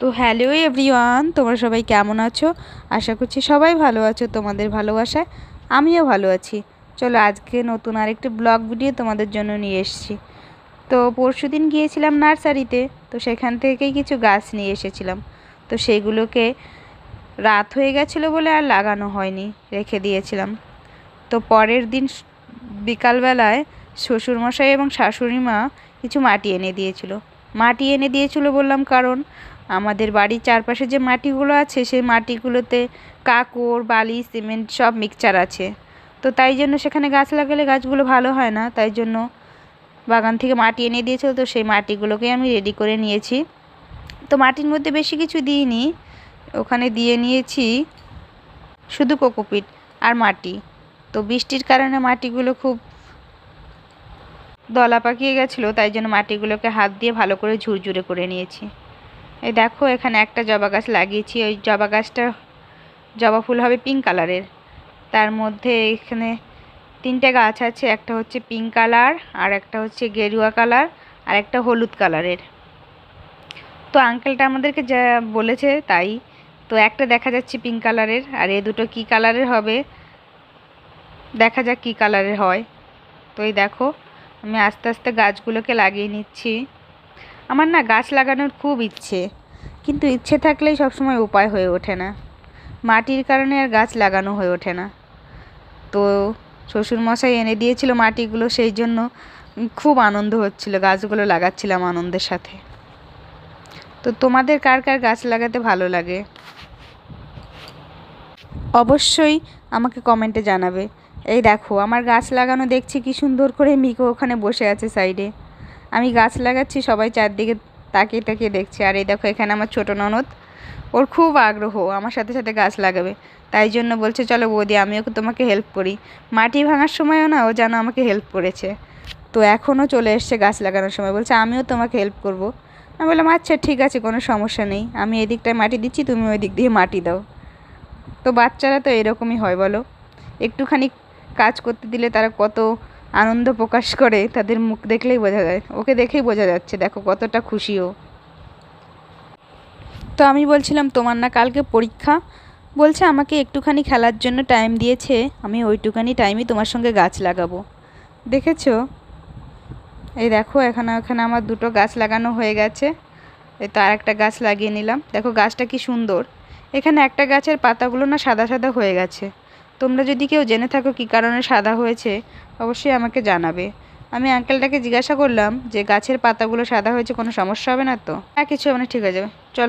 তো hello everyone, তোমরা সবাই কেমন আছো? আশা করছি সবাই ভালো আছো। তোমাদের ভালোবাসায় আমিও ভালো আছি। চলো আজকে নতুন আরেকটি ব্লগ ভিডিও তোমাদের জন্য নিয়ে এসেছি। তো পরশুদিন গিয়েছিলাম নার্সারিতে, তো সেখান থেকেই কিছু গাছ নিয়ে এসেছিলাম। তো সেইগুলোকে রাত হয়ে গেছিলো বলে আর লাগানো হয়নি, রেখে দিয়েছিলাম। তো পরের দিন বিকালবেলায় শ্বশুরমশাই এবং শাশুড়ি মা কিছু মাটি এনে দিয়েছিল বললাম কারণ আমাদের বাড়ির চারপাশে যে মাটিগুলো আছে সেই মাটিগুলোতে কাঁকড়, বালি, সিমেন্ট সব মিক্সচার আছে। তো তাই জন্য সেখানে গাছ লাগালে গাছগুলো ভালো হয় না, তাই জন্য বাগান থেকে মাটি এনে দিয়েছিল। তো সেই মাটিগুলোকে আমি রেডি করে নিয়েছি। তো মাটির মধ্যে বেশি কিছু দিইনি, ওখানে দিয়ে নিয়েছি শুধু কোকোপিট আর মাটি। তো বৃষ্টির কারণে মাটিগুলো খুব দলা পাকিয়ে গেছিলো, তাই জন্য মাটিগুলোকে হাত দিয়ে ভালো করে ঝুরঝুরে করে নিয়েছি। এই দেখো এখানে একটা জবা গাছ লাগিয়েছি। ওই জবা গাছটা জবা ফুল হবে পিঙ্ক কালারের। তার মধ্যে এখানে তিনটে গাছ আছে, একটা হচ্ছে পিঙ্ক কালার, আর একটা হচ্ছে গেরুয়া কালার, আর একটা হলুদ কালারের। তো আঙ্কেলটা আমাদেরকে যা বলেছে তাই। তো একটা দেখা যাচ্ছে পিঙ্ক কালারের, আর এ দুটো কী কালারের হবে দেখা যাক কী কালারের হয়। তো এই দেখো আমি আস্তে আস্তে গাছগুলোকে লাগিয়ে নিচ্ছি। আমার না গাছ লাগানোর খুব ইচ্ছে, কিন্তু ইচ্ছে থাকলেই সবসময় উপায় হয়ে ওঠে না। মাটির কারণে আর গাছ লাগানো হয়ে ওঠে না। তো শ্বশুরমশাই এনে দিয়েছিল মাটিগুলো, সেই জন্য খুব আনন্দ হচ্ছিল, গাছগুলো লাগাচ্ছিলাম আনন্দের সাথে। তো তোমাদের কার কার গাছ লাগাতে ভালো লাগে অবশ্যই আমাকে কমেন্টে জানাবে। এই দেখো আমার গাছ লাগানো দেখছি কি সুন্দর করে মিকো ওখানে বসে আছে সাইডে। আমি গাছ লাগাচ্ছি, সবাই চারদিকে তাকিয়ে তাকিয়ে দেখছে। আর এই দেখো এখানে আমার ছোটো ননদ, ওর খুব আগ্রহ আমার সাথে সাথে গাছ লাগাবে, তাই জন্য বলছে চলো বৌদি আমিও তোমাকে হেল্প করি। মাটি ভাঙার সময়ও না ও যেন আমাকে হেল্প করেছে। তো এখনও চলে এসছে গাছ লাগানোর সময়, বলছে আমিও তোমাকে হেল্প করব। আমি বললাম আচ্ছা ঠিক আছে, কোনো সমস্যা নেই, আমি এদিকটায় মাটি দিচ্ছি, তুমি ওই দিক দিয়ে মাটি দাও। তো বাচ্চারা তো এরকমই হয় বলো, একটুখানি কাজ করতে দিলে তারা কত আনন্দ প্রকাশ করে, তাদের মুখ দেখলেই বোঝা যায়। ওকে দেখেই বোঝা যাচ্ছে দেখো কতটা খুশিও। তো আমি বলছিলাম তোমার না কালকে পরীক্ষা, বলছে আমাকে একটুখানি খেলার জন্য টাইম দিয়েছে, আমি ওইটুখানি টাইমই তোমার সঙ্গে গাছ লাগাবো। দেখেছো এই দেখো এখানে আমার দুটো গাছ লাগানো হয়ে গেছে। এই তো আর একটা গাছ লাগিয়ে নিলাম, দেখো গাছটা কি সুন্দর। এখানে একটা গাছের পাতাগুলো না সাদা সাদা হয়ে গেছে। তোমরা যদি কেউ জেনে থাকো কী কারণে সাদা হয়েছে অবশ্যই আমাকে জানাবে। আমি আঙ্কেলটাকে জিজ্ঞাসা করলাম যে গাছের পাতাগুলো সাদা হয়েছে কোনো সমস্যা হবে না তো? হ্যাঁ কিছু হবে না, ঠিক হয়ে যাবে, চলো।